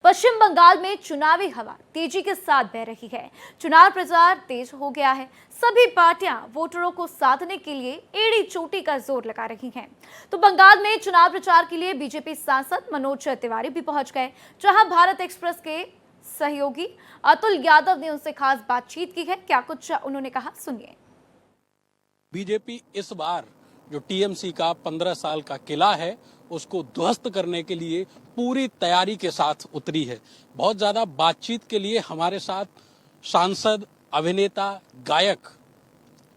पश्चिम बंगाल में चुनावी हवा तेजी के साथ बह रही है। चुनाव प्रचार तेज हो गया है। सभी पार्टियां वोटरों को साधने के लिए एड़ी चोटी का जोर लगा रही हैं। तो बंगाल में चुनाव प्रचार के लिए बीजेपी सांसद मनोज तिवारी भी पहुंच गए, जहां भारत एक्सप्रेस के सहयोगी अतुल यादव ने उनसे खास बातचीत की है। क्या कुछ उन्होंने कहा, सुनिए। बीजेपी इस बार जो टीएमसी का 15 साल का किला है उसको ध्वस्त करने के लिए पूरी तैयारी के साथ उतरी है। बहुत ज्यादा बातचीत के लिए हमारे साथ सांसद, अभिनेता, गायक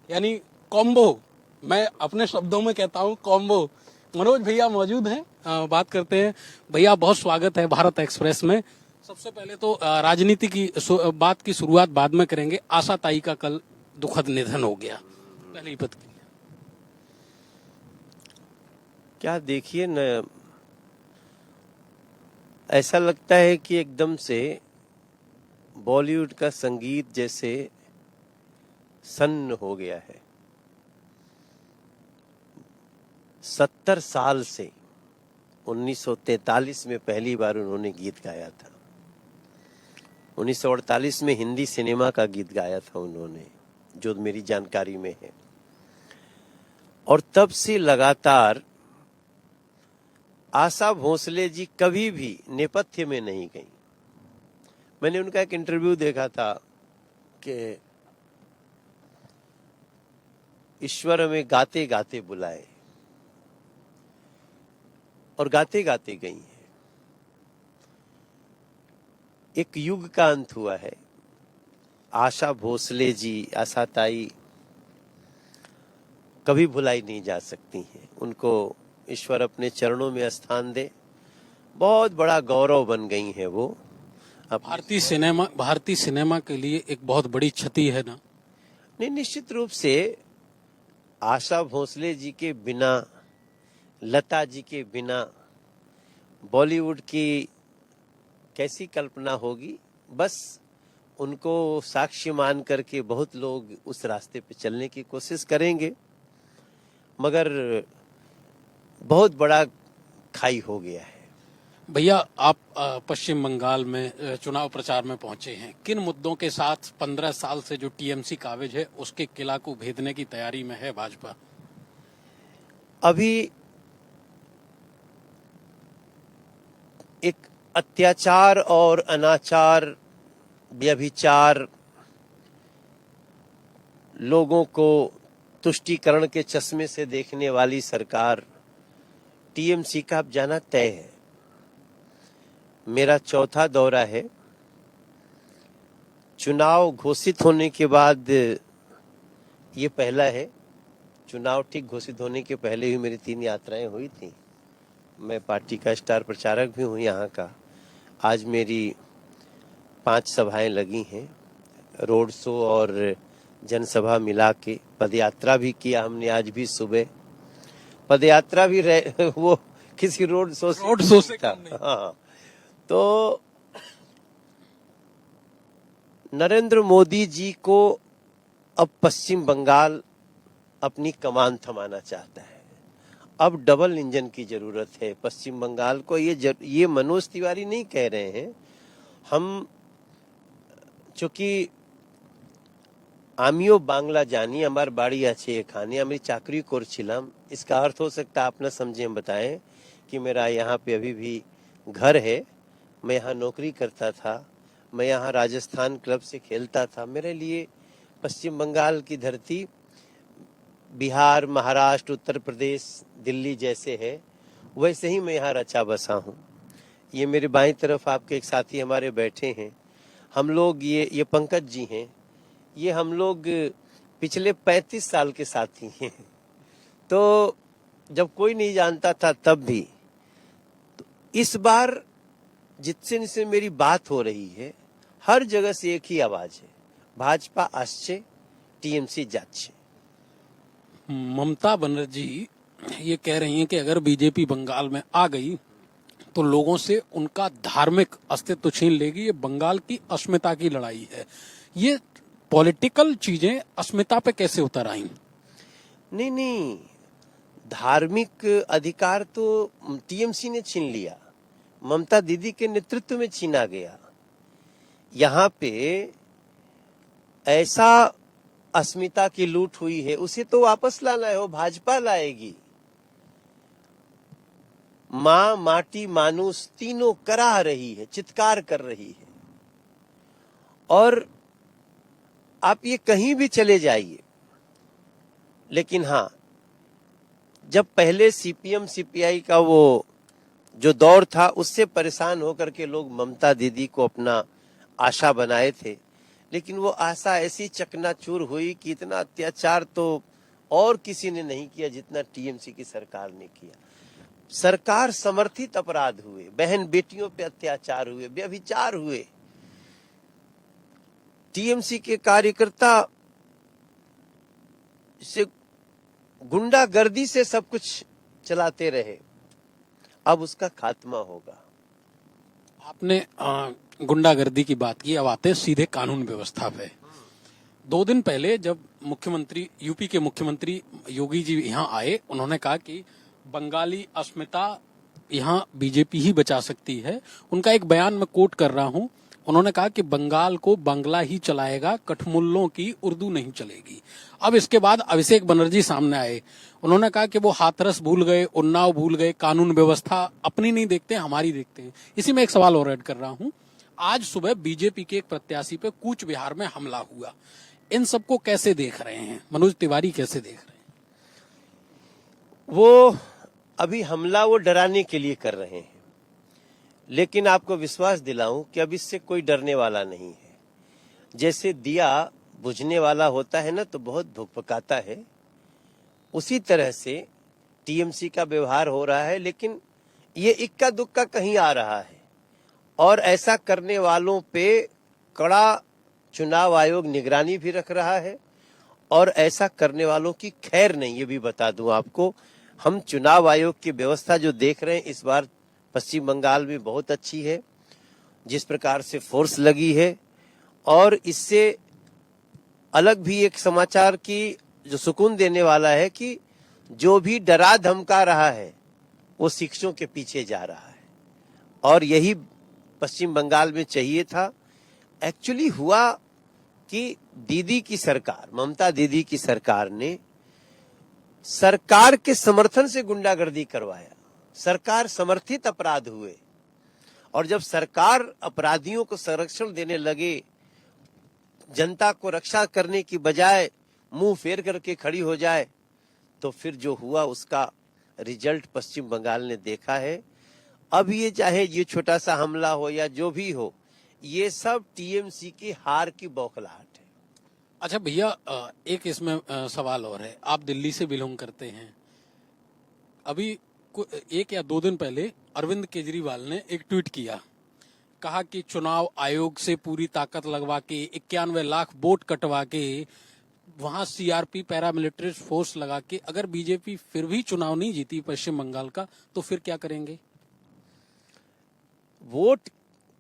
यानी कॉम्बो, मैं अपने शब्दों में कहता हूं कॉम्बो, मनोज भैया मौजूद हैं। बात करते हैं। भैया बहुत स्वागत है भारत एक्सप्रेस में। सबसे पहले तो राजनीति की बात की शुरुआत बाद में करेंगे। आशा ताई का कल दुखद निधन हो गया। पहले ही पता क्या देखिए न, ऐसा लगता है कि एकदम से बॉलीवुड का संगीत जैसे सन्न हो गया है। 70 साल से 1943 में पहली बार उन्होंने गीत गाया था। 1948 में हिंदी सिनेमा का गीत गाया था उन्होंने, जो मेरी जानकारी में है। और तब से लगातार आशा भोसले जी कभी भी नेपथ्य में नहीं गई। मैंने उनका एक इंटरव्यू देखा था कि ईश्वर हमें गाते गाते बुलाए, और गाते गाते गई है। एक युग का अंत हुआ है। आशा भोसले जी, आशा ताई कभी भुलाई नहीं जा सकती हैं। उनको ईश्वर अपने चरणों में स्थान दे। बहुत बड़ा गौरव बन गई हैं वो। भारतीय सिनेमा के लिए एक बहुत बड़ी क्षति है ना? नहीं, निश्चित रूप से आशा भोसले जी के बिना, लता जी के बिना बॉलीवुड की कैसी कल्पना होगी। बस उनको साक्षी मान करके बहुत लोग उस रास्ते पे चलने की कोशिश करेंगे, मगर बहुत बड़ा खाई हो गया है। भैया आप पश्चिम बंगाल में चुनाव प्रचार में पहुंचे हैं। किन मुद्दों के साथ 15 साल से जो टीएमसी काबिज है उसके किला को भेदने की तैयारी में है भाजपा? अभी एक अत्याचार और अनाचार, व्यभिचार, लोगों को तुष्टीकरण के चश्मे से देखने वाली सरकार टीएमसी का अब जाना तय है। मेरा चौथा दौरा है। चुनाव घोषित होने के बाद ये पहला है। चुनाव ठीक घोषित होने के पहले ही मेरी 3 यात्राएं हुई थी। मैं पार्टी का स्टार प्रचारक भी हूं यहाँ का। आज मेरी 5 सभाएं लगी हैं, रोड शो और जनसभा मिला के। पदयात्रा भी किया हमने आज भी सुबह। पदयात्रा भी वो किसी रोड शो से था। हाँ, तो नरेंद्र मोदी जी को अब पश्चिम बंगाल अपनी कमान थमाना चाहता है। अब डबल इंजन की जरूरत है पश्चिम बंगाल को। ये मनोज तिवारी नहीं कह रहे हैं हम, चूंकि आमियो बांग्ला जानी हमार बाड़ी अच्छे खानी, हमारी चाकरी कोरछिलम। इसका अर्थ हो सकता आप न समझे, हम बताएं कि मेरा यहाँ पे अभी भी घर है, मैं यहाँ नौकरी करता था, मैं यहाँ राजस्थान क्लब से खेलता था। मेरे लिए पश्चिम बंगाल की धरती बिहार, महाराष्ट्र, उत्तर प्रदेश, दिल्ली जैसे है, वैसे ही मैं यहाँ रचा बसा हूँ। ये मेरे बाईं तरफ आपके एक साथी हमारे बैठे हैं। हम लोग, ये पंकज जी हैं, ये हम लोग पिछले 35 साल के साथी हैं। तो जब कोई नहीं जानता था तब भी। तो इस बार जिससे मेरी बात हो रही है, हर जगह से एक ही आवाज है, भाजपा आश्चे, टीएमसी जाच्छे। ममता बनर्जी ये कह रही हैं कि अगर बीजेपी बंगाल में आ गई तो लोगों से उनका धार्मिक अस्तित्व छीन लेगी। ये बंगाल की अस्मिता की लड़ाई है। ये पॉलिटिकल चीजें अस्मिता पे कैसे उतर आई? नहीं, धार्मिक अधिकार तो टीएमसी ने छीन लिया। ममता दीदी के नेतृत्व में छीना गया। यहाँ पे ऐसा अस्मिता की लूट हुई है, उसे तो वापस लाना है, वो भाजपा लाएगी। माँ, माटी, मानुस तीनों कराह रही है, चित्कार कर रही है। और आप ये कहीं भी चले जाइए, लेकिन हाँ, जब पहले सीपीएम सीपीआई का वो जो दौर था, उससे परेशान होकर के लोग ममता दीदी को अपना आशा बनाए थे, लेकिन वो आशा ऐसी चकनाचूर हुई कि इतना अत्याचार तो और किसी ने नहीं किया जितना टीएमसी की सरकार ने किया। सरकार समर्थित अपराध हुए, बहन बेटियों पे अत्याचार हुए, व्यभिचार हुए। टीएमसी के कार्यकर्ता से गुंडागर्दी से सब कुछ चलाते रहे, अब उसका खात्मा होगा। आपने गुंडागर्दी की बात की, अब आते हैं सीधे कानून व्यवस्था पे। 2 दिन पहले जब मुख्यमंत्री, यूपी के मुख्यमंत्री योगी जी यहाँ आए, उन्होंने कहा कि बंगाली अस्मिता यहाँ बीजेपी ही बचा सकती है। उनका एक बयान मैं कोट कर रहा हूँ, उन्होंने कहा कि बंगाल को बांग्ला ही चलाएगा, कठमुल्लों की उर्दू नहीं चलेगी। अब इसके बाद अभिषेक बनर्जी सामने आए, उन्होंने कहा कि वो हाथरस भूल गए, उन्नाव भूल गए, कानून व्यवस्था अपनी नहीं देखते, हमारी देखते हैं। इसी में एक सवाल और ऐड कर रहा हूँ, आज सुबह बीजेपी के एक प्रत्याशी पे कूच बिहार में हमला हुआ, इन सबको कैसे देख रहे हैं? मनोज तिवारी कैसे देख रहे हैं? वो अभी हमला वो डराने के लिए कर रहे हैं, लेकिन आपको विश्वास दिलाऊं कि अब इससे कोई डरने वाला नहीं है। जैसे दिया बुझने वाला होता है ना, तो बहुत भुकभुकाता है, उसी तरह से टीएमसी का व्यवहार हो रहा है। लेकिन ये इक्का दुक्का कहीं आ रहा है, और ऐसा करने वालों पे कड़ा चुनाव आयोग निगरानी भी रख रहा है, और ऐसा करने वालों की खैर नहीं। ये भी बता दूं आपको, हम चुनाव आयोग की व्यवस्था जो देख रहे हैं इस बार पश्चिम बंगाल में बहुत अच्छी है, जिस प्रकार से फोर्स लगी है। और इससे अलग भी एक समाचार की जो सुकून देने वाला है कि जो भी डरा धमका रहा है वो शिक्षकों के पीछे जा रहा है, और यही पश्चिम बंगाल में चाहिए था। एक्चुअली हुआ कि दीदी की सरकार, ममता दीदी की सरकार ने सरकार के समर्थन से गुंडागर्दी करवाया, सरकार समर्थित अपराध हुए, और जब सरकार अपराधियों को संरक्षण देने लगे, जनता को रक्षा करने की बजाय मुंह फेर करके खड़ी हो जाए, तो फिर जो हुआ उसका रिजल्ट पश्चिम बंगाल ने देखा है। अब ये चाहे ये छोटा सा हमला हो या जो भी हो, ये सब टीएमसी की हार की बौखलाहट है। अच्छा भैया, एक इसमें सवाल और है, आप दिल्ली से बिलोंग करते हैं। अभी 1 या 2 दिन पहले अरविंद केजरीवाल ने एक ट्वीट किया, कहा कि चुनाव आयोग से पूरी ताकत लगवा के 91 लाख वोट कटवा के वहां सीआरपी पैरामिलिट्री फोर्स लगा के अगर बीजेपी फिर भी चुनाव नहीं जीती पश्चिम बंगाल का, तो फिर क्या करेंगे? वोट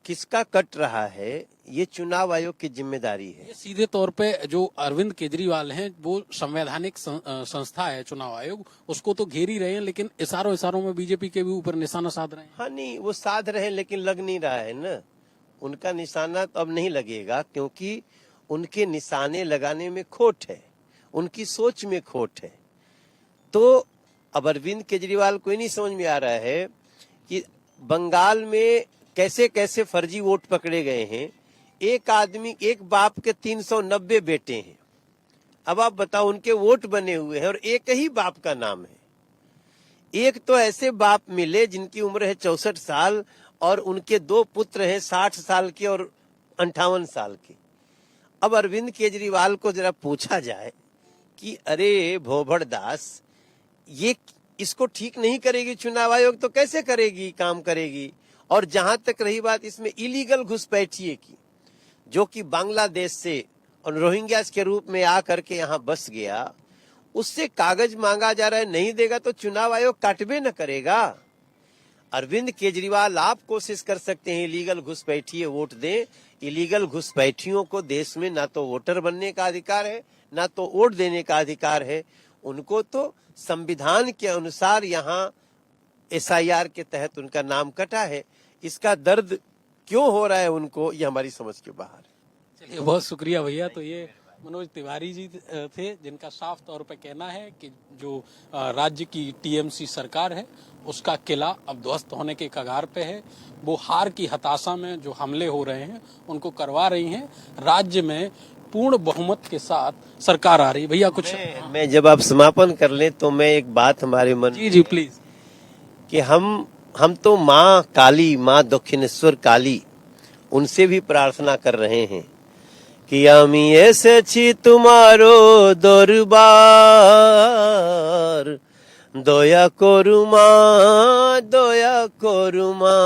किसका कट रहा है ये चुनाव आयोग की जिम्मेदारी है। ये सीधे तौर पे जो अरविंद केजरीवाल हैं, वो संवैधानिक संस्था है चुनाव आयोग, उसको तो घेर ही रहे हैं, लेकिन इशारों में बीजेपी के भी ऊपर निशाना साध रहे हैं। हाँ नहीं, वो साध रहे हैं, लेकिन लग नहीं रहा है ना। उनका निशाना तो अब नहीं लगेगा, क्योंकि उनके निशाने लगाने में खोट है, उनकी सोच में खोट है। तो अब अरविंद केजरीवाल को ही नहीं समझ में आ रहा है कि बंगाल में कैसे कैसे फर्जी वोट पकड़े गए हैं। एक आदमी, एक बाप के 390 बेटे हैं। अब आप बताओ, उनके वोट बने हुए हैं और एक ही बाप का नाम है। एक तो ऐसे बाप मिले जिनकी उम्र है 64 साल और उनके 2 पुत्र हैं 60 साल के और 58 साल के। अब अरविंद केजरीवाल को जरा पूछा जाए कि अरे भोभड़ दास, ये इसको ठीक नहीं करेगी चुनाव आयोग तो कैसे करेगी, काम करेगी? और जहां तक रही बात इसमें इलीगल घुसपैठिए की, जो कि बांग्लादेश से और रोहिंग्यास के रूप में आकर के यहाँ बस गया, उससे कागज मांगा जा रहा है, नहीं देगा तो चुनाव आयोग काटबे न करेगा। अरविंद केजरीवाल, आप कोशिश कर सकते हैं इलीगल घुसपैठिए वोट दें। इलीगल घुसपैठियों को देश में ना तो वोटर बनने का अधिकार है, ना तो वोट देने का अधिकार है। उनको तो संविधान के अनुसार यहाँ एसआईआर के तहत उनका नाम कटा है। इसका दर्द क्यों हो रहा है उनको, ये हमारी समझ के बाहर है। चलिए, बहुत शुक्रिया भैया। तो ये मनोज तिवारी जी थे, जिनका साफ तौर पे कहना है कि जो राज्य की टीएमसी सरकार है उसका किला अब ध्वस्त होने के कगार पे है। वो हार की हताशा में जो हमले हो रहे हैं उनको करवा रही हैं। राज्य में पूर्ण बहुमत के साथ सरकार आ रही है। भैया कुछ मैं जब आप समापन कर लें तो मैं एक बात हमारे मन जी जी प्लीज। कि हम तो माँ काली, माँ दक्षिणेश्वर काली, उनसे भी प्रार्थना कर रहे हैं कि আমি এসেছি তোমারো দরবার, দয়া করু মা, দয়া করু মা।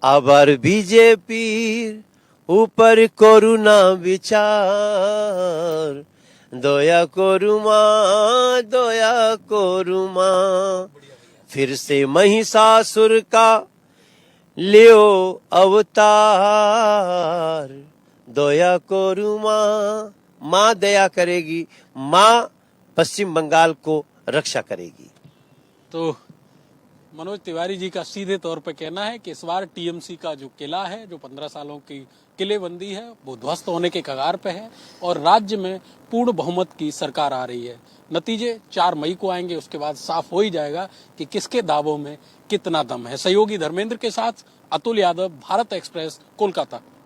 আবার বিজেপির উপর করুণা বিচার, দয়া করু মা, দয়া করু মা। फिर से महिषासुर का लियो अवतार, दया करू माँ। माँ दया करेगी, माँ पश्चिम बंगाल को रक्षा करेगी। तो मनोज तिवारी जी का सीधे तौर पे कहना है कि इस बार टीएमसी का जो किला है, जो 15 सालों की किलेबंदी है, वो ध्वस्त होने के कगार पे है और राज्य में पूर्ण बहुमत की सरकार आ रही है। नतीजे 4 मई को आएंगे, उसके बाद साफ हो ही जाएगा कि किसके दावों में कितना दम है। सहयोगी धर्मेंद्र के साथ अतुल यादव, भारत एक्सप्रेस, कोलकाता।